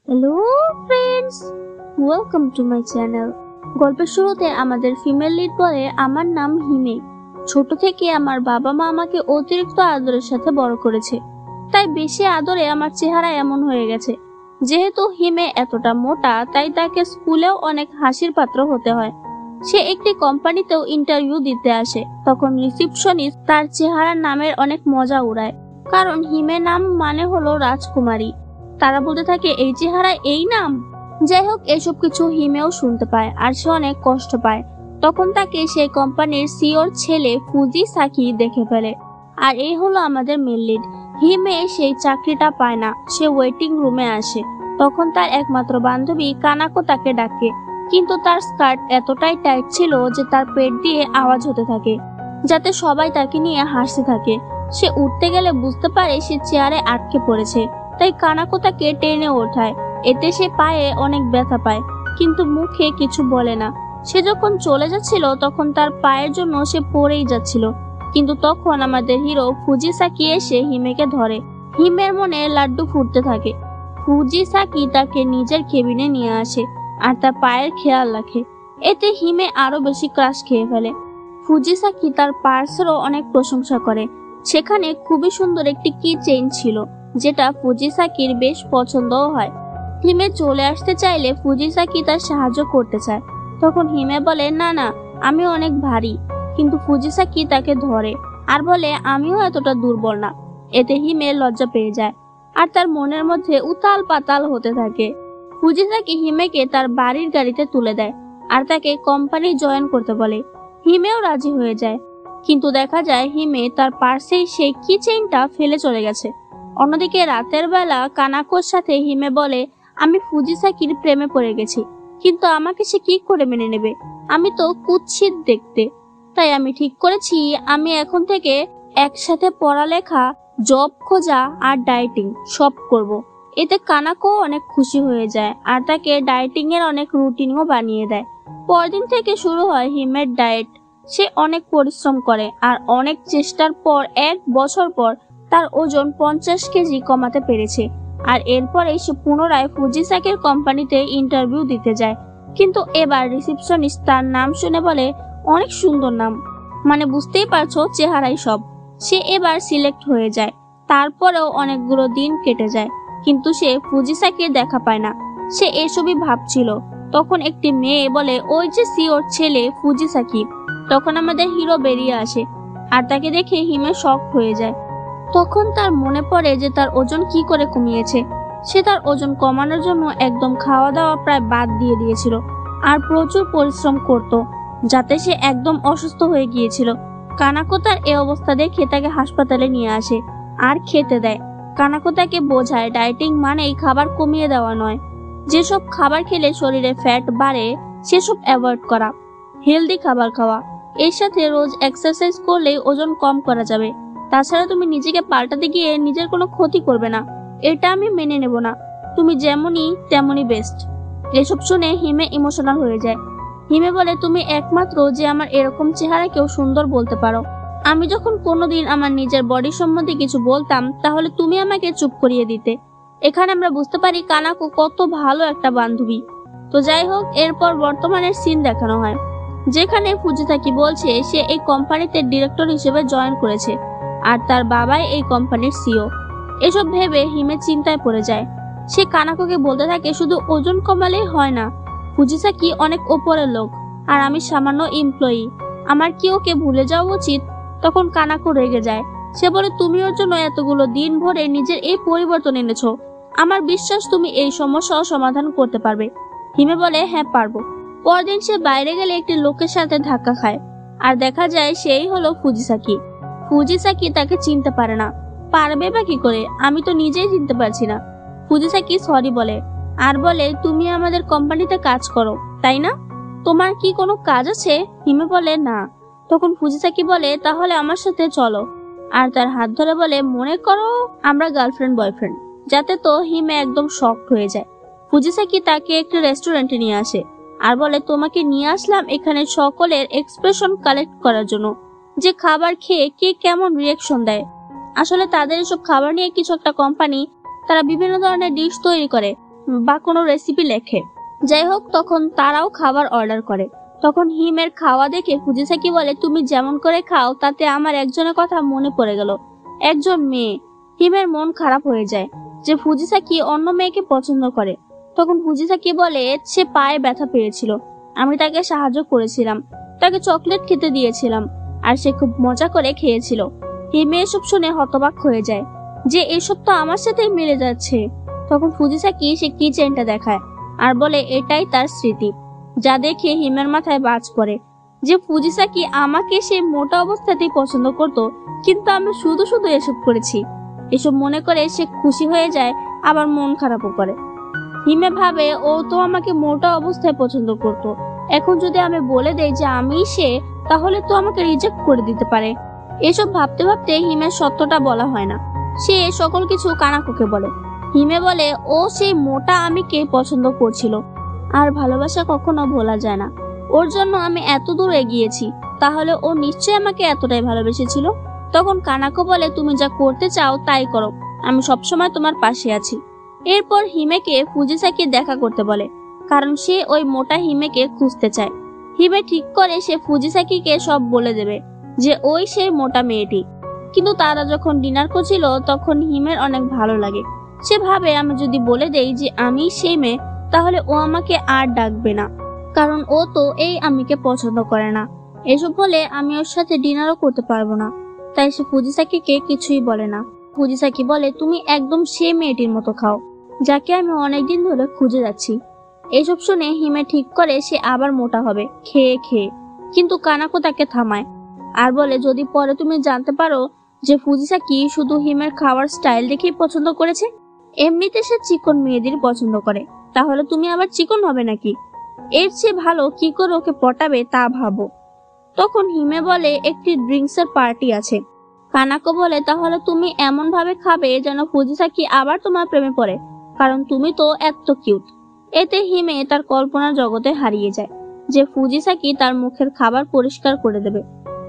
Hello friends, welcome to my channel. গল্পের শুরুতে আমাদের ফিমেল লিড বলে, আমার নাম হিমে। ছোট থেকে আমার বাবা মা আমাকে অতিরিক্ত আদরের সাথে বড় করেছে, তাই বেশি আদরে আমার চেহারা এমন হয়ে গেছে। যেহেতু হিমে এতটা মোটা, তাই তাকে স্কুলেও অনেক হাসির পাত্র হতে হয়। সে একটি কোম্পানিতেও ইন্টারভিউ দিতে আসে, তখন রিসিপশনিস্ট তার চেহারার নামের অনেক মজা উড়ায়, কারণ হিমে নাম মানে হলো রাজকুমারী। তারা বলতে থাকে এই চেহারা এই নাম। যাই হোক, এসব কিছু হিমেও শুনতে পায় আর সে অনেক কষ্ট পায়। তখন তাকে সেই কোম্পানির সিওর ছেলে ফুজিসাকি দেখে ফেলে। আর এই হলো আমাদের মেল লিড। হিমে সেই চাকরিটা পায় না, সে ওয়েটিং রুমে আসে। তখন তার একমাত্র বান্ধবী কানাকো তাকে ডাকে, কিন্তু তার স্কার্ট এতটাই টাইট ছিল যে তার পেট দিয়ে আওয়াজ হতে থাকে, যাতে সবাই তাকে নিয়ে হাসতে থাকে। সে উঠতে গেলে বুঝতে পারে সে চেয়ারে আটকে পড়েছে, তাই কানাকো তাকে টেনে ওঠায়। এতে সে পায়ে অনেক ব্যথা পায়, কিন্তু মুখে কিছু বলে না। সে যখন চলে যাচ্ছিল তখন তার পায়ের জন্য সে পড়েই যাচ্ছিল, কিন্তু তখন আমাদের হিরো ফুজিসাকি এসে হিমেকে ধরে। হিমের মনে লাড্ডু ফুটতে থাকে। ফুজিসাকি তাকে নিজের কেবিনে নিয়ে আসে আর তার পায়ের খেয়াল রাখে। এতে হিমে আরো বেশি ক্রাশ খেয়ে ফেলে। ফুজিসাকি তার পার্সেরও অনেক প্রশংসা করে। সেখানে খুবই সুন্দর একটি কি চেইন ছিল, যেটা ফুজিসাকির বেশ পছন্দও হয়। হিমে চলে আসতে চাইলে ফুজিসাকি তার সাহায্য করতে চায়। তখন হিমে বলে, না না, আমি অনেক ভারী। কিন্তু ফুজিসাকি তাকে ধরে আর বলে, আমিও এতটা দুর্বল না। এতে হিমে লজ্জা পেয়ে যায় আর তার মনের মধ্যে উতাল পাতাল হতে থাকে। ফুজিসাকি হিমেকে তার বাড়ির গাড়িতে তুলে দেয় আর তাকে কোম্পানি জয়েন করতে বলে। হিমেও রাজি হয়ে যায়, কিন্তু দেখা যায় হিমে তার পার্সেই সেই কি চেইনটা ফেলে চলে গেছে। অন্যদিকে রাতের বেলা কানাকোর সাথে হিমে বলে, আমি ফুজিসাকির প্রেমে পড়ে গেছি, কিন্তু আমাকে সে কি করে মেনে নেবে? আমি তো কুৎসিত দেখতে। তাই আমি ঠিক করেছি আমি এখন থেকে একসাথে পড়ালেখা, জব খোঁজা আর ডায়েটিং সব করব। এতে কানাকো অনেক খুশি হয়ে যায় আর তাকে ডায়েটিং এর অনেক রুটিনও বানিয়ে দেয়। পরদিন থেকে শুরু হয় হিমের ডায়েট। সে অনেক পরিশ্রম করে আর অনেক চেষ্টার পর 1 বছর পর তার ওজন 50 কেজি কমাতে পেরেছে। আর এরপরে সে পুনরায় ফুজিসাকির কোম্পানিতে ইন্টারভিউ দিতে যায়, কিন্তু এবার রিসিপশনিস্ট তার নাম শুনে বলে, অনেক সুন্দর নাম, মানে বুঝতেই পারছো চেহারাই সব। সে এবার সিলেক্ট হয়ে যায়। তারপরেও অনেকগুলো দিন কেটে যায়, কিন্তু সে ফুজিসাকির দেখা পায় না। সে এসবই ভাবছিল। তখন একটি মেয়ে বলে, ওই যে সিওর ছেলে ফুজিসাকি। তখন আমাদের হিরো বেরিয়ে আসে আর তাকে দেখে হিমে শক হয়ে যায়। তখন তার মনে পড়ে যে তার ওজন কি করে কমিয়েছে। সে তার ওজন কমানোর জন্য একদম খাওয়া দাওয়া প্রায় বাদ দিয়ে দিয়েছিল আর প্রচুর পরিশ্রম করত, যাতে সে একদম অসুস্থ হয়ে গিয়েছিল। কানাকো তার এই অবস্থা দেখে তাকে হাসপাতালে নিয়ে আসে আর খেতে দেয়। কানাকো তাকে বোঝায় ডায়েটিং মানেই খাবার কমিয়ে দেওয়া নয়, যেসব খাবার খেলে শরীরে ফ্যাট বাড়ে সেসব অ্যাভয়েড করা, হেলদি খাবার খাওয়া। এর সাথে রোজ এক্সারসাইজ করলেই ওজন কম করা যাবে। তাছাড়া তুমি নিজেকে পাল্টাতে গিয়ে নিজের কোনো ক্ষতি করবে না, এটা আমি মেনে নেব না। তুমি যেমনই তেমনই বেস্ট। এসব শুনে হিমে ইমোশনাল হয়ে যায়। হিমে বলে, তুমি একমাত্র যে আমার এরকম চেহারাকেও সুন্দর বলতে পারো। আমি যখন কোনোদিন আমার নিজের বডি সম্বন্ধে কিছু বলতাম, তাহলে তুমি আমাকে চুপ করিয়ে দিতে। এখানে আমরা বুঝতে পারি কানাকো কত ভালো একটা বান্ধবী। তো যাই হোক, এরপর বর্তমানের সিন দেখানো হয়, যেখানে ফুজিসাকি বলছে সে এই কোম্পানিতে ডিরেক্টর হিসেবে জয়েন করেছে আর তার বাবাই এই কোম্পানির সিও। এসব ভেবে হিমে চিন্তায় পড়ে যায়। সে কানাকোকে বলতে থাকে, শুধু ওজন কমালেই হয় না, ফুজিসাকি অনেক ওপরের লোক আর আমি সামান্য এমপ্লয়ি। আমার কি ওকে ভুলে যাওয়া উচিত? তখন কানাকো রেগে যায়। সে বলে, তুমি ওর জন্য এতগুলো দিন ভরে নিজের এই পরিবর্তন এনেছো। আমার বিশ্বাস তুমি এই সমস্যাও সমাধান করতে পারবে। হিমে বলে, হ্যাঁ পারবো। পরদিন সে বাইরে গেলে একটি লোকের সাথে ধাক্কা খায় আর দেখা যায় সেই হলো ফুজিসাকি। ফুজিসাকি তাকে চিনতে পারে না। পারবে বা কি করে? আমি তো নিজেই চিনতে পারছি না। ফুজিসাকি সরি বলে আর বলে, তুমি আমাদের কোম্পানিতে কাজ করো, তাই না? তোমার কি কোনো কাজ আছে? হিমে বলে, না। তখন ফুজিসাকি বলে, তাহলে আমার সাথে চলো, আর তার হাত ধরে বলে, মনে করো আমরা গার্লফ্রেন্ড বয়ফ্রেন্ড। যাতে তো হিমে একদম শকড হয়ে যায়। ফুজিসাকি তাকে একটি রেস্টুরেন্টে নিয়ে আসে আর বলে, তোমাকে নিয়ে আসলাম এখানে সকলের এক্সপ্রেশন কালেক্ট করার জন্য, যে খাবার খেয়ে কে কেমন রিয়াকশন দেয়। আসলে তাদের এসব খাবার নিয়ে কিছু একটা কোম্পানি, তারা বিভিন্ন ধরনের ডিশ তৈরি করে, বা কোনো রেসিপি লেখে। যাই হোক, তখন তারাও খাবার অর্ডার করে। তখন হিমের খাওয়া দেখে ফুজিসাকি বলে, তুমি যেমন করে খাও তাতে আমার একজনের কথা মনে পড়ে গেল, একজন মেয়ে। হিমের মন খারাপ হয়ে যায় যে ফুজিসাকি অন্য মেয়েকে পছন্দ করে। তখন ফুজিসাকি বলে, সে পায়ে ব্যথা পেয়েছিল, আমি তাকে সাহায্য করেছিলাম, তাকে চকলেট খেতে দিয়েছিলাম, আর সে খুব মজা করে খেয়েছিল। হিমে এসব শুনে হতবাক হয়ে যায় যে এসব তো আমার সাথেই মিলে যাচ্ছে। তখন ফুজিসাকি সে কি চেনটা দেখায় আর বলে এটাই তার স্মৃতি, যা দেখে হিমের মাথায় বাজ পড়ে যে ফুজিসাকি আমাকে সে মোটা অবস্থাতেই পছন্দ করত, কিন্তু আমি শুধু শুধু এসব করেছি। এসব মনে করে সে খুশি হয়ে যায়, আবার মন খারাপও করে। হিমে ভাবে, ও তো আমাকে মোটা অবস্থায় পছন্দ করত, এখন যদি আমি বলে দেই যে আমি সে, তাহলে তো আমাকে রিজেক্ট করে দিতে পারে। এসব ভাবতে ভাবতে হিমের সত্যটা বলা হয় না, সে সকল কিছু কানাকোকে বলে। হিমে বলে, ও সেই মোটা আমিকে পছন্দ করছিল, আর ভালোবাসা কখনো ভোলা যায় না। ওর জন্য আমি এত দূর এগিয়েছি, তাহলে ও নিশ্চয়ই আমাকে এতটাই ভালোবেসেছিল। তখন কানাকো বলে, তুমি যা করতে চাও তাই করো, আমি সবসময় তোমার পাশে আছি। এরপর হিমেকে ফুজিসাকি দেখা করতে বলে, কারণ সে ওই মোটা হিমেকে খুঁজতে চায়। হিমে ঠিক করে সে ফুজিসাকিকে সব বলে দেবে যে ওই সেই মোটা মেয়েটি। কিন্তু তারা যখন ডিনার করছিল তখন হিমের অনেক ভালো লাগে। সে ভাবে, আমি যদি বলে দেই যে আমি সেই মেয়ে, তাহলে ও আমাকে আর ডাকবে না, কারণ ও তো এই আমিকে পছন্দ করে না। এসব বলে আমি ওর সাথে ডিনারও করতে পারবো না। তাই সে ফুজিসাকিকে কিছুই বলে না। ফুজিসাকি বলে, তুমি একদম সেই মেয়েটির মতো খাও, যাকে আমি অনেকদিন ধরে খুঁজে যাচ্ছি। এসব শুনে হিমে ঠিক করে সে আবার মোটা হবে খেয়ে খেয়ে, কিন্তু কানাকো তাকে থামায় আর বলে, যদি পরে তুমি জানতে পারো যে ফুজিসাকি শুধু হিমের খাওয়ার স্টাইল দেখেই পছন্দ করেছে, এমনিতে সে চিকন মেয়েদের পছন্দ করে, তাহলে তুমি আবার চিকন হবে নাকি? এর চেয়ে ভালো কি করে ওকে পটাবে তা ভাবো। তখন হিমে বলে, একটি ড্রিঙ্কসের পার্টি আছে। কানাকো বলে, তাহলে তুমি এমন ভাবে খাবে যেন ফুজিসাকি আবার তোমার প্রেমে পড়ে, কারণ তুমি তো এত কিউট। এতে হিমে তার কল্পনার জগতে হারিয়ে যায় যে ফুজিসাকি তার মুখের খাবার পরিষ্কার করে দেবে।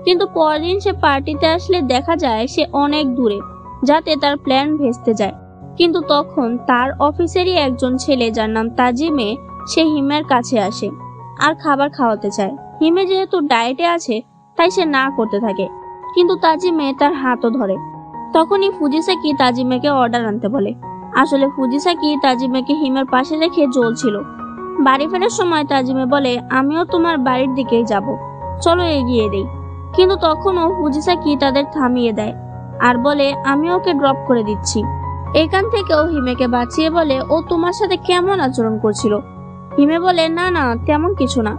কিন্তু পরদিন সে পার্টিতে আসলে দেখা যায় সে অনেক দূরে, যাতে তার প্ল্যান ভেস্তে যায়। কিন্তু তখন তার অফিসেরই একজন ছেলে, যার নাম তাজিমে, সে হিমের কাছে আসে আর খাবার খাওয়াতে চায়। হিমে যেহেতু ডায়েটে আছে তাই সে না করতে থাকে, কিন্তু তাজিমে তার হাতও ধরে। তখনই ফুজিসাকি তাজিমেকে অর্ডার আনতে বলে। আসলে ফুজিসাকি তাজিমেকে হিমের পাশে রেখে জ্বলছিল। বাড়ি ফেরার সময় তাজিমে বলে, আমিও তোমার বাড়ির দিকেই যাব, চলো এগিয়ে দেই। কিন্তু তখনও ফুজিসাকি তাদের থামিয়ে দেয় আর বলে, আমি ওকে ড্রপ করে দিচ্ছি। এখান থেকেও হিমেকে বাঁচিয়ে বলে, ও তোমার সাথে কেমন আচরণ করছিল? হিমে বলে, না না, তেমন কিছু না।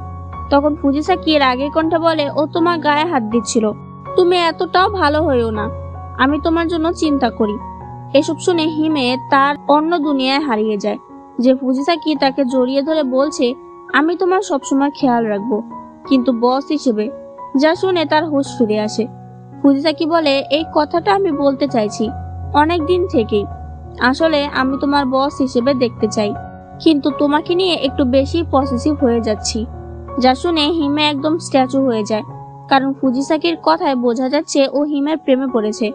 তখন ফুজিসাকি রাগের কণ্ঠে বলে, ও তোমার গায়ে হাত দিচ্ছিল, তুমি এতটাও ভালো হইও না, আমি তোমার জন্য চিন্তা করি। এসব শুনে হিমে তার অন্য দুনিয়ায় হারিয়ে যায় যে ফুজিসাকি তাকে জড়িয়ে ধরে বলছে, আমি তোমার সবসময় খেয়াল রাখবো, কিন্তু বস হিসেবে। যা শুনে তার হুঁশ ফিরে আসে। ফুজিসাকি বলে, এই কথাটা আমি বলতে চাইছি অনেক দিন থেকেই। আসলে আমি তোমার বস হিসেবে দেখতে চাই, কিন্তু তোমাকে নিয়ে একটু বেশি পসেসিভ হয়ে যাচ্ছি। যা শুনে হিমে একদম স্ট্যাচু হয়ে যায়, কারণ ফুজিসাকির কথায় বোঝা যাচ্ছে ও হিমের প্রেমে পড়েছে।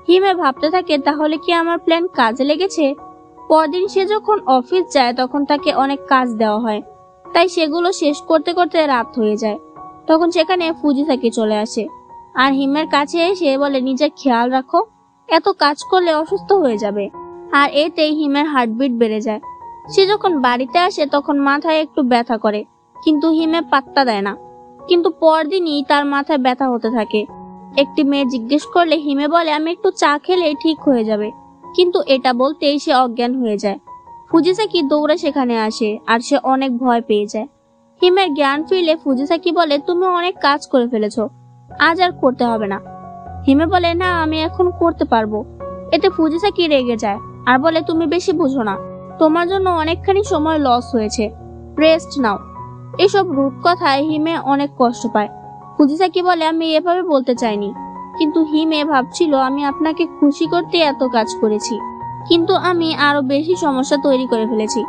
হিমে ভাবতে থাকে, তাহলে কি আমার প্ল্যান কাজে লেগেছে? পরদিন সে যখন অফিস যায় তখন তাকে অনেক কাজ দেওয়া হয়, তাই সেগুলো শেষ করতে করতে রাত হয়ে যায়। তখন সেখানে ফুজিসাকি চলে আসে আর হিমের কাছে এসে বলে, নিজের খেয়াল রাখো, এত কাজ করলে অসুস্থ হয়ে যাবে। আর এতেই হিমের হার্টবিট বেড়ে যায়। সে যখন বাড়িতে আসে তখন মাথায় একটু ব্যথা করে, কিন্তু হিমে পাত্তা দেয় না। কিন্তু পরদিনই তার মাথায় ব্যথা হতে থাকে। একটি মেয়ে জিজ্ঞেস করলে হিমে বলে, আমি একটু চা খেলে ঠিক হয়ে যাবে, কিন্তু এটা বলতেই সে অজ্ঞান হয়ে যায়। ফুজিসাকি দৌড়ে সেখানে আসে আর সে অনেক ভয় পেয়ে যায়। হিমের জ্ঞান ফিরলে ফুজিসাকি বলে, তুমি অনেক কাজ করে ফেলেছো, আজ আর করতে হবে না। হিমে বলে, না, আমি এখন করতে পারবো। এতে ফুজিসাকি রেগে যায় আর বলে, তুমি বেশি বুঝো না, তোমার জন্য অনেকখানি সময় লস হয়েছে, রেস্ট নাও। এসব রূপ কথায় হিমে অনেক কষ্ট পায়। ফুজিসাকি বলে, আমি এভাবে বলতে চাইনি, কিন্তু হিমে ভাবছিল আমি আপনাকে খুশি করতে এত কাজ করেছি, কিন্তু আমি আরো বেশি সমস্যা তৈরি করে ফেলেছি।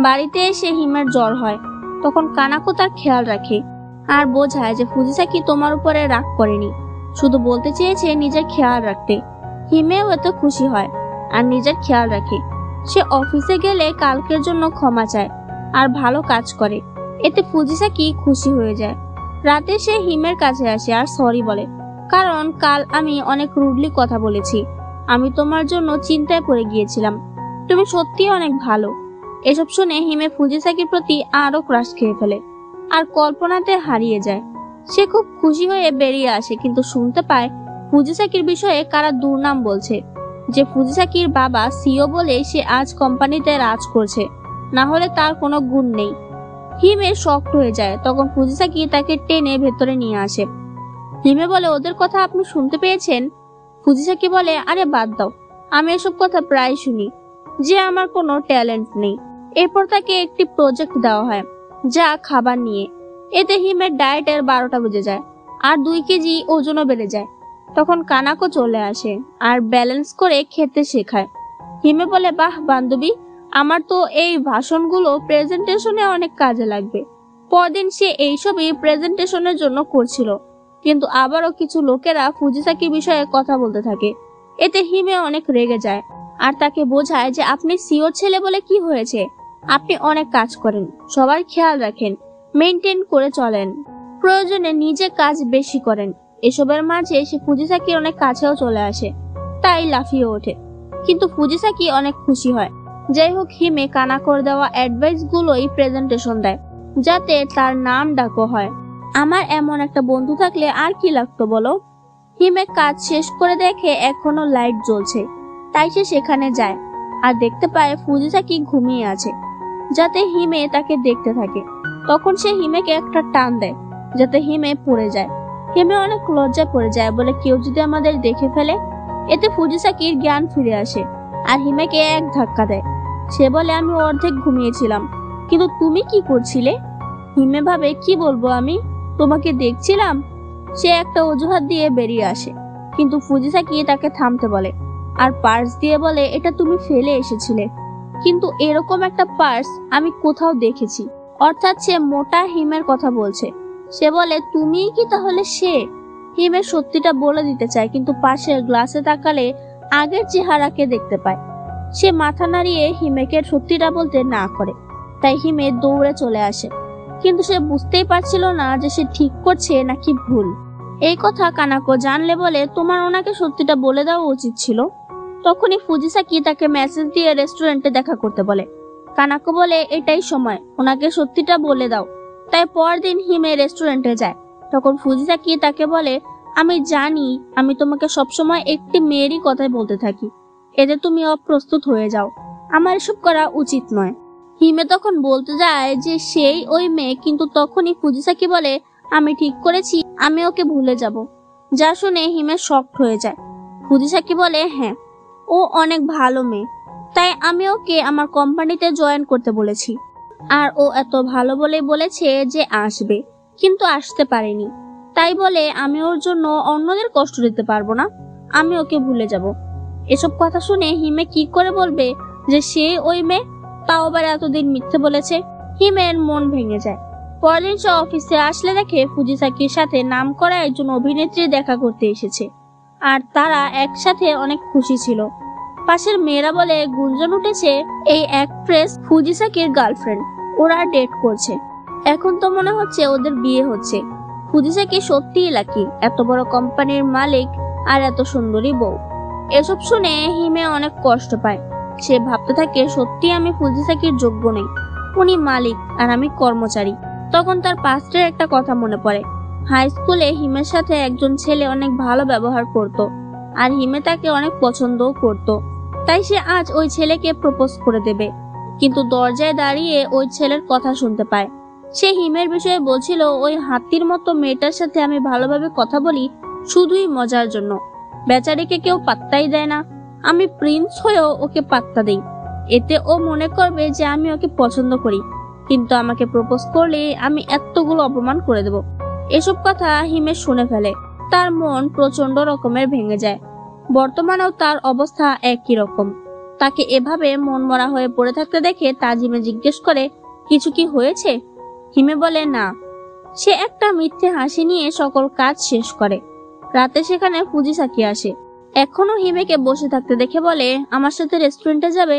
বাড়িতে এসে হিমের জ্বর হয়। তখন কানাকো তার খেয়াল রাখে আর বোঝায় যে ফুজিসাকি তোমার উপরে রাগ করেনি, শুধু বলতে চেয়েছে নিজের খেয়াল রাখতে। হিমেও এত খুশি হয় আর নিজের খেয়াল রাখে। সে অফিসে গেলে কালকের জন্য ক্ষমা চায় আর ভালো কাজ করে। এতে ফুজিসাকি খুশি হয়ে যায়। রাতে সে হিমের কাছে আসে আর সরি বলে, কারণ কাল আমি অনেক রুডলি কথা বলেছি। আমি তোমার জন্য চিন্তায় পড়ে গিয়েছিলাম। তুমি সত্যি অনেক ভালো। এসব শুনে হিমে ফুজিসাকির প্রতি আরো ক্রাশ খেয়ে ফেলে আর কল্পনাতে হারিয়ে যায়। সে খুব খুশি হয়ে বেরিয়ে আসে, কিন্তু শুনতে পায় ফুজিসাকির বিষয়ে কারা দুর্নাম বলছে, যে ফুজিসাকির বাবা সিও বলে সে আজ কোম্পানিতে রাজ করছে, না হলে তার কোনো গুণ নেই। হিমে শকড হয়ে যায়। তখন ফুজিসাকি তাকে টেনে ভেতরে নিয়ে আসে। হিমে বলে, ওদের কথা আপনি শুনতে পেয়েছেন? ফুজিসাকি বলে, আরে বাদ দাও, আমি এসব কথা প্রায় শুনি যে আমার কোনো ট্যালেন্ট নেই। এরপর তাকে একটি প্রজেক্ট দেওয়া হয়, যা খাবার নিয়ে। এতে হিমের ডায়েটের 12টা বেজে যায় আর 2 কেজি ওজনও বেড়ে যায়। তখন কানাকো চলে আসে আর ব্যালেন্স করে খেতে শেখায়। হিমে বলে, বাহ বান্ধবী, আমার তো এই ভাষণগুলো প্রেজেন্টেশনে অনেক কাজে লাগবে। পরদিন সে এইসবই প্রেজেন্টেশনের জন্য করছিল, কিন্তু আবারও কিছু লোকেরা ফুজিসাকির বিষয়ে কথা বলতে থাকে। এতে হিমে অনেক রেগে যায় আর তাকে বোঝায় যে আপনি সিওর ছেলে বলে কি হয়েছে, আপনি অনেক কাজ করেন, সবার খেয়াল রাখেন, মেইনটেইন করে চলেন, প্রয়োজনে নিজে কাজ বেশি করেন। এসবের মাঝে সে ফুজিসাকির অনেক কাছেও চলে আসে, তাই লাফিয়ে ওঠে। কিন্তু ফুজিসাকি অনেক খুশি হয়। যাই হোক, হিমে কানাকোর দেওয়া অ্যাডভাইস গুলোই প্রেজেন্টেশন দেয়, যাতে তার নাম ডাকো হয়। আমার এমন একটা বন্ধু থাকলে আর কি লাগতো বলো। হিমে কাজ শেষ করে দেখে এখনো লাইট জ্বলছে, তাই সে সেখানে যায় আর দেখতে পায় ফুজিসাকি ঘুমিয়ে আছে, যাতে হিমে তাকে দেখতে থাকে। তখন সে হিমেকে একটা টান দেয়, যাতে হিমে পড়ে যায়। হিমে অনেক লজ্জায় পড়ে যায়, বলে কেউ যদি আমাদের দেখে ফেলে। এতে ফুজিসাকির জ্ঞান ফিরে আসে আর হিমেকে এক ধাক্কা দেয়। সে বলে, আমি অর্ধেক ঘুমিয়েছিলাম, কিন্তু তুমি কি করছিলে? হিমে ভাবে, কি বলবো, আমি তোমাকে দেখছিলাম। সে একটা অজুহাত দিয়ে বেরিয়ে আসে, কিন্তু ফুজিসাকি তাকে থামতে বলে আর পার্স দিয়ে বলে, এটা তুমি ফেলে এসেছিলে, কিন্তু এরকম একটা পার্স আমি কোথাও দেখেছি। অর্থাৎ সে মোটা হিমের কথা বলছে। সে বলে, তুমি কি তাহলে সে? হিমের সত্যিটা বলে দিতে চায়, কিন্তু পাশের গ্লাসে তাকালে আগের চেহারাকে দেখতে পায়। সে মাথা নাড়িয়ে হিমেকে সত্যিটা বলতে না করে, তাই হিমে দৌড়ে চলে আসে। কিন্তু সে বুঝতেই পারছিল না যে সে ঠিক করছে নাকি ভুল। এই কথা কানাকো জানলে বলে, তোমার ওনাকে সত্যিটা বলে দেওয়া উচিত ছিল। তখনই ফুজিসাকি তাকে মেসেজ দিয়ে রেস্টুরেন্টে দেখা করতে বলে। কানাকো বলে, এটাই সময়, ওনাকে সত্যিটা বলে দাও। তাই পরদিন হিমে রেস্টুরেন্টে যায়। তখন ফুজিসাকি তাকে বলে, আমি জানি আমি তোমাকে সবসময় একটি মেয়েরই কথাই বলতে থাকি, এতে তুমি অপ্রস্তুত হয়ে যাও, আমার এসব করা উচিত নয়। হিমে তখন বলতে যায় যে সেই ওই মেয়ে, কিন্তু তখনই ফুজিসাকি বলে, আমি ঠিক করেছি আমি ওকে ভুলে যাব। যা শুনে হিমে শকড হয়ে যায়। ফুজিসাকি বলে, হ্যাঁ, ও অনেক ভালো মেয়ে, তাই আমি ওকে আমার কোম্পানিতে জয়েন করতে বলেছি। আর ও এত ভালো বলেই বলেছে যে আসবে, কিন্তু আসতে পারেনি। তাই বলে আমি ওর জন্য অন্যদের কষ্ট দিতে পারবো না, আমি ওকে ভুলে যাব। এসব কথা শুনে হিমে কি করে বলবে যে সে ওই মেয়ে, তাও আবার এতদিন মিথ্যে বলেছে। হিমের মন ভেঙে যায়। পরদিন সে অফিসে আসলে দেখে ফুজিসাকির সাথে নাম করা একজন অভিনেত্রী দেখা করতে এসেছে, আর তারা একসাথে অনেক খুশি ছিল। পাশের মেয়েরা বলে গুঞ্জন উঠেছে এই অ্যাক্ট্রেস ফুজিসাকির গার্লফ্রেন্ড, ওরা ডেট করছে। এখন তো মনে হচ্ছে ওদের বিয়ে হচ্ছে। ফুজিসাকি সত্যিই লাকি, এত বড় কোম্পানির মালিক আর এত সুন্দরী বউ। এসব শুনে হিমে অনেক কষ্ট পায়। সে ভাবতে থাকে, সত্যি আমি ফুজিসাকির যোগ্য নই, উনি মালিক আর আমি কর্মচারী। তখন তার পাস্টের একটা কথা মনে পড়ে। হাই স্কুলে হিমের সাথে একজন ছেলে অনেক ভালো ব্যবহার করত, আর হিমে তাকে অনেক পছন্দও করত। তাই সে আজ ওই ছেলেকে প্রপোজ করে দেবে। কিন্তু দরজায় দাঁড়িয়ে ওই ছেলের কথা শুনতে পায়। সে হিমের বিষয়ে বলছিল, ওই হাতির মতো মেয়েটার সাথে আমি ভালোভাবে কথা বলি শুধুই মজার জন্য, বেচারিকে কেউ পাত্তাই দেয় না, আমি প্রিন্স হয়েও ওকে পাত্তা দেই, এতে ও মনে করবে যে আমি ওকে পছন্দ করি, কিন্তু আমাকে প্রপোজ করলে আমি এতগুলো অপমান করে দেব। এসব কথা হিমে শুনে ফেলে। তার মন প্রচন্ড রকমের ভেঙে যায়। বর্তমানেও তার অবস্থা একই রকম। তাকে এভাবে মন মরা হয়ে পড়ে থাকতে দেখে তাজিমে জিজ্ঞেস করে, কিছু কি হয়েছে? হিমে বলে না। সে একটা মিথ্যে হাসি নিয়ে সকল কাজ শেষ করে। রাতে সেখানে ফুজিসাকি আসে। এখনো হিমেকে বসে থাকতে দেখে বলে, আমার সাথে রেস্টুরেন্টে যাবে?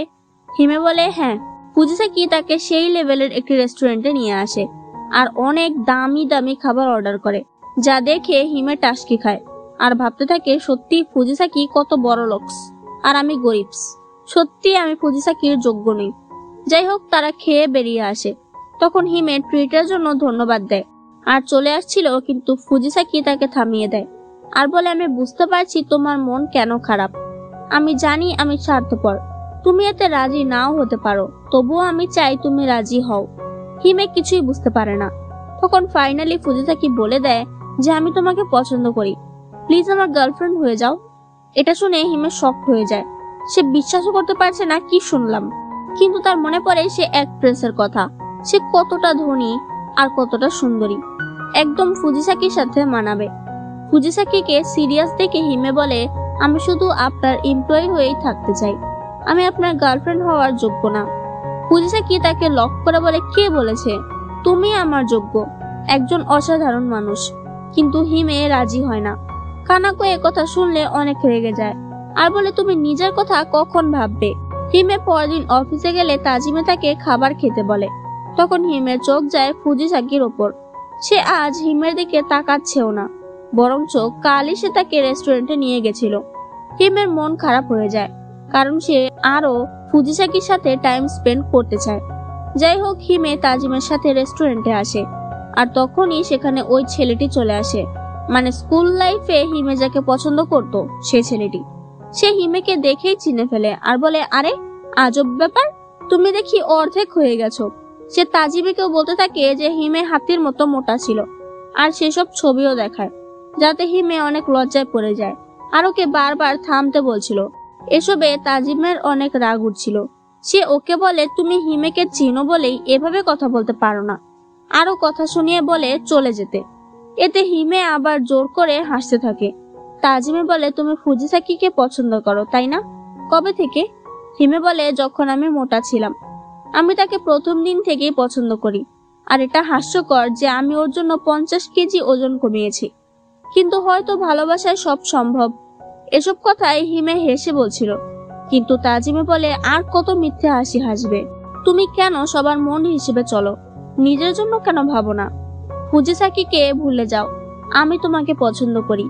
হিমে বলে হ্যাঁ। ফুজিসাকি তাকে সেই লেভেলের একটি রেস্টুরেন্টে নিয়ে আসে আর অনেক দামি দামি খাবার অর্ডার করে, যা দেখে হিমে টাসকি খায় আর ভাবতে থাকে সত্যি ফুজিসাকি কত বড় লোকস আর আমি গরিবস, সত্যি আমি ফুজিসাকির যোগ্য নই। যাই হোক, তারা খেয়ে বেরিয়ে আসে। তখন হিমে ট্রিটের জন্য ধন্যবাদ দেয় আর চলে আসছিল, কিন্তু ফুজিসাকি তাকে থামিয়ে দেয় আর বলে আমি বুঝতে পারছি তোমার মন কেন খারাপ। আমি জানি আমি স্বার্থপর, তুমি এতে রাজি নাও হতে পারো, তবুও আমি চাই তুমি রাজি হও। হিমে কিছুই বুঝতে পারে না। তখন ফাইনালি ফুজিসাকি বলে দেয় যে আমি তোমাকে পছন্দ করি, প্লিজ আমার গার্লফ্রেন্ড হয়ে যাও। এটা শুনে হিমে শক হয়ে যায়। সে বিশ্বাসও করতে পারছে না কি শুনলাম, কিন্তু তার মনে পড়ে সে অ্যাক্ট্রেসের কথা, সে কতটা ধনী আর কতটা সুন্দরী, একদম ফুজিসাকির সাথে মানাবে। ফুজিসাকিকে সিরিয়াস দেখে হিমে বলে আমি শুধু আপনার এমপ্লয়ি হয়েই থাকতে চাই, আমি আপনার গার্লফ্রেন্ড হওয়ার যোগ্য না। ফুজিসাকি তাকে লক করে বলে কে বলেছে তুমি আমার যোগ্য, একজন অসাধারণ মানুষ। কিন্তু হিমে রাজি হয় না। কানাকো এ কথা শুনলে অনেক রেগে যায় আর বলে তুমি নিজের কথা কখন ভাববে। হিমে পরদিন অফিসে গেলে তাজিমে তাকে খাবার খেতে বলে। তখন হিমের চোখ যায় ফুজিসাকির ওপর। সে আজ হিমের দিকে তাকাচ্ছেও না, বরঞ্চ কালই সে তাকে রেস্টুরেন্টে নিয়ে গেছিল। হিমের মন খারাপ হয়ে যায়, কারণ সে আরো ফুজিসাকির সাথে টাইম স্পেন্ড করতে চায়। যাই হোক, হিমে তাজিমের সাথে রেস্টুরেন্টে আসে আর তখনই সেখানে ওই ছেলেটি চলে আসে, মানে স্কুল লাইফে হিমে যাকে পছন্দ করত সে ছেলেটি। সে হিমেকে দেখেই চিনে ফেলে আর বলে আরে আজব ব্যাপার, তুমি দেখি অর্ধেক হয়ে গেছো। সে তাজিমেকেও বলতে থাকে যে হিমে হাতির মতো মোটা ছিল আর সেসব ছবিও দেখায়, যাতে হিমে অনেক লজ্জায় পড়ে যায় আর ওকে বারবার থামতে বলছিল। এসবে তাজিমের অনেক রাগ উঠছিল। সে ওকে বলে তুমি হিমেকে চিনো বলেই এভাবে কথা বলতে পারো না, আরো কথা শুনিয়ে বলে চলে যেতে। এতে হিমে আবার জোর করে হাসতে থাকে। তাজিমে বলে তুমি ফুজিসাকিকে পছন্দ করো তাই না, কবে থেকে? হিমে বলে যখন আমি মোটা ছিলাম, আমি তাকে প্রথম দিন থেকেই পছন্দ করি। আর এটা হাস্যকর যে আমি ওর জন্য 50 কেজি ওজন কমিয়েছি, কিন্তু হয়তো ভালোবাসায় সব সম্ভব। এসব কথাই হিমে হেসে বলছিল, কিন্তু তাজিমে বলে আর কত মিথ্যে হাসি হাসবে, তুমি কেন সবার মন হিসেবে চলো, নিজের জন্য কেন ভাবো না? ফুজিসাকিকে ভুলে যাও, আমি তোমাকে পছন্দ করি।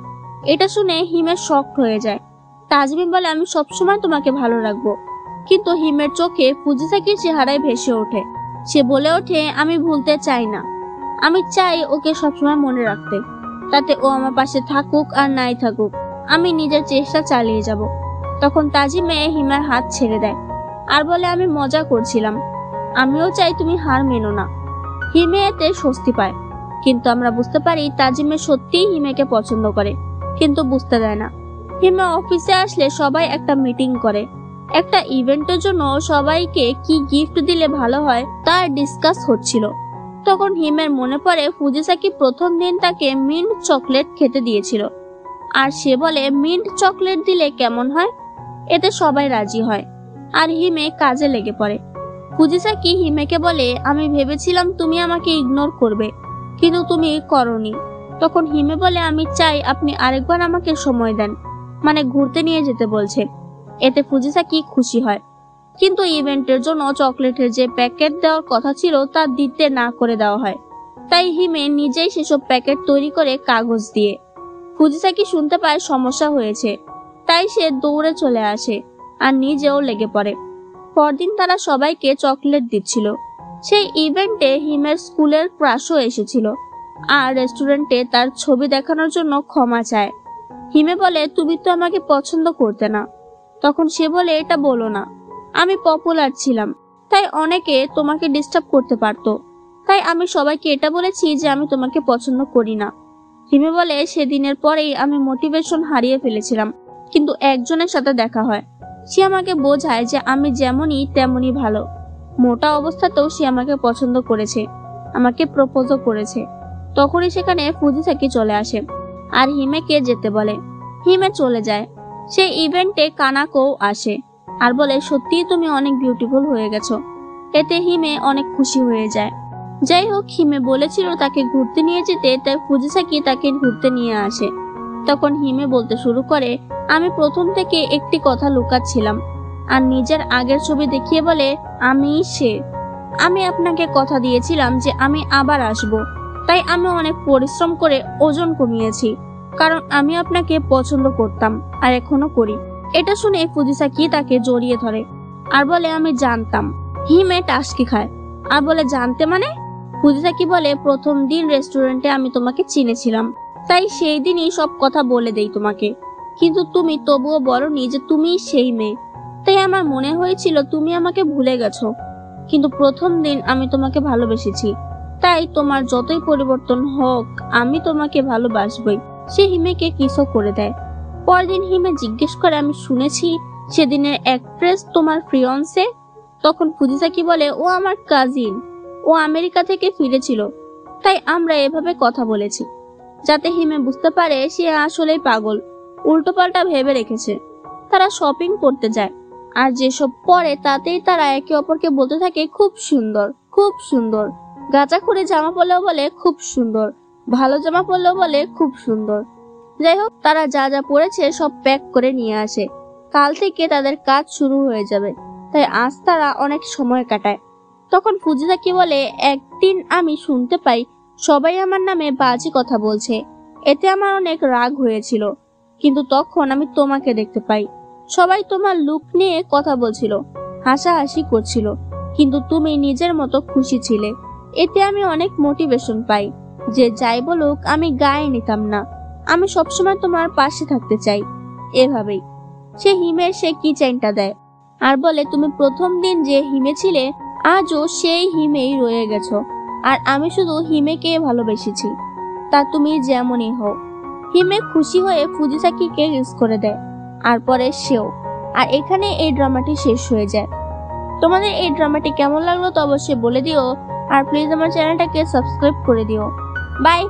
এটা শুনে হিমে শক হয়ে যায়। তাজিমে বলে আমি সবসময় তোমাকে ভালো রাখবো, কিন্তু হিমের চোখে ফুজিসাকির চেহারায় ভেসে ওঠে। সে বলে ওঠে আমি ভুলতে চাই না, আমি চাই ওকে সবসময় মনে রাখতে, তাতে ও আমার পাশে থাকুক আর নাই থাকুক, আমি নিজের চেষ্টা চালিয়ে যাব। তখন তাজিমে হিমের হাত ছেড়ে দেয় আর বলে আমি মজা করছিলাম, আমিও চাই তুমি হার মেনো না। হিমে এতে স্বস্তি পায়, কিন্তু আমরা বুঝতে পারি তাজিমে সত্যিই হিমেকে পছন্দ করে, কিন্তু বুঝতে দেয় না। হিমে অফিসে আসলে সবাই একটা মিটিং করে, একটা ইভেন্টের জন্য সবাইকে কি গিফট দিলে ভালো হয় তার ডিসকাস হচ্ছিল। তখন হিমের মনে পড়ে ফুজিসাকি প্রথম দিন তাকে মিন্ট চকলেট খেতে দিয়েছিল, আর সে বলে মিন্ট চকলেট দিলে কেমন হয়। এতে সবাই রাজি হয় আর হিমে কাজে লেগে পড়ে। ফুজিসাকি হিমেকে বলে আমি ভেবেছিলাম তুমি আমাকে ইগনোর করবে, কিন্তু তুমি করনি। তখন হিমে বলে আমি চাই আপনি আরেকবার আমাকে সময় দেন, মানে ঘুরতে নিয়ে যেতে বলছে। এতে ফুজিসাকি খুশি হয়, কিন্তু ইভেন্টের জন্য চকলেটের যে প্যাকেট দেওয়ার কথা ছিল তা দিতে না করে দেওয়া হয়। তাই হিমে নিজেই সেসব প্যাকেট তৈরি করে কাগজ দিয়ে। ফুজিসাকি শুনতে পায় সমস্যা হয়েছে, তাই সে দৌড়ে চলে আসে আর নিজেও লেগে পড়ে। পরদিন তারা সবাইকে চকলেট দিচ্ছিল। সেই ইভেন্টে হিমের স্কুলের ক্রাশও এসেছিল আর রেস্টুরেন্টে তার ছবি দেখানোর জন্য ক্ষমা চায়। হিমে বলে তুমি তো আমাকে পছন্দ করতে না। তখন সে বলে এটা বলো না, আমি পপুলার ছিলাম, তাই অনেকে তোমাকে ডিস্টার্ব করতে পারতো, তাই আমি সবাইকে এটা বলেছি যে আমি তোমাকে পছন্দ করি না। হিমে বলে সেদিনের পরেই আমি মোটিভেশন হারিয়ে ফেলেছিলাম, কিন্তু একজনের সাথে দেখা হয়, সে আমাকে বোঝায় যে আমি যেমনই তেমনই ভালো। মোটা অবস্থাতেও সে আমাকে পছন্দ করেছে, আমাকে প্রপোজও করেছে। তখনই সেখানে ফুজিসাকি চলে আসে আর হিমেকে যেতে বলে। হিমে চলে যায়। সেই ইভেন্টে কানাকো আসে আর বলে সত্যিই তুমি অনেক বিউটিফুল হয়ে গেছো। এতে হিমে অনেক খুশি হয়ে যায়। যাই হোক, হিমে বলেছিল তাকে ঘুরতে নিয়ে যেতে, তাই ফুজিসাকি তাকে ঘুরতে নিয়ে আসে। তখন হিমে বলতে শুরু করে আমি প্রথম থেকে একটি কথা লুকাচ্ছিলাম, আর নিজের আগের ছবি দেখিয়ে বলে, আমি সে। আমি আপনাকে কথা দিয়েছিলাম যে আমি আবার আসব, তাই আমি অনেক পরিশ্রম করে ওজন কমিয়েছি, কারণ আমি আপনাকে পছন্দ করতাম আর এখনো করি। এটা শুনে ফুজিসাকি তাকে জড়িয়ে ধরে আর বলে, আমি জানতাম। হিমে টাসকি খায় আর বলে, জানতে মানে? ফুজিসাকি বলে, প্রথম দিন রেস্টুরেন্টে আমি তোমাকে চিনেছিলাম, তাই সেই দিনই সব কথা বলে দেই তোমাকে, কিন্তু তুমি তবুও বলনি যে তুমি সেই মেয়ে, তাই আমার মনে হয়েছিল তুমি আমাকে ভুলে গেছো। কিন্তু প্রথম দিন আমি তোমাকে ভালোবেসেছি, তাই তোমার যতই পরিবর্তন হোক আমি তোমাকে ভালোবাসবই। সে হিমেকে কিসও করে দেয়। পরদিন হিমে জিজ্ঞেস করে, আমি শুনেছি সেদিনের অ্যাক্ট্রেস তোমার ফিয়ন্সে? তখন ফুজিসাকি বলে, ও আমার কাজিন, ও আমেরিকা থেকে ফিরেছিল, তাই আমরা এভাবে কথা বলেছি, যাতে হিমে বুঝতে পারে সে আসলেই পাগল, উল্টোপাল্টা ভেবে রেখেছে। তারা শপিং করতে যায়, আর যেসব পরে তাতেই তারা একে অপরকে বলতে থাকে, খুব সুন্দর, খুব সুন্দর। গাঁজা খুঁড়ে জামা পরলেও বলে খুব সুন্দর, ভালো জামা পরলেও বলে খুব সুন্দর। যাই হোক, তারা যা যা পড়েছে সব প্যাক করে নিয়ে আসে। কাল থেকে তাদের কাজ শুরু হয়ে যাবে, তাই আজ তারা অনেক সময় কাটায়। তখন ফুজিসাকি বলে, একদিন আমি শুনতে পাই সবাই আমার নামে বাজে কথা বলছে, এতে আমার অনেক রাগ হয়েছিল, কিন্তু তখন আমি তোমাকে দেখতে পাই। সবাই তোমার লুক নিয়ে কথা বলছিল, হাসাহাসি করছিল, কিন্তু তুমি নিজের মতো খুশি ছিলে। এতে আমি অনেক মোটিভেশন পাই যে যাই বলুক আমি গায়ে নিতাম না, আমি সবসময় তোমার পাশে থাকতে চাই। এভাবেই সে হিমের সে কি চেইনটা দেয় আর বলে, তুমি প্রথম দিন যে হিমে ছিলে আজও সেই হিমেই রয়ে গেছো, আর আমি শুধু হিমেকে ভালোবেসেছি, তা তুমি যেমনই হও। হিমে খুশি হয়ে ফুজিসাকিকে কিস করে দেয়, আর পরে সেও। আর এখানে এই ড্রামাটি শেষ হয়ে যায়। তোমাদের এই ড্রামাটি কেমন লাগলো তো অবশ্যই বলে দিও, আর প্লিজ আমার চ্যানেলটাকে সাবস্ক্রাইব করে দিও। বাই।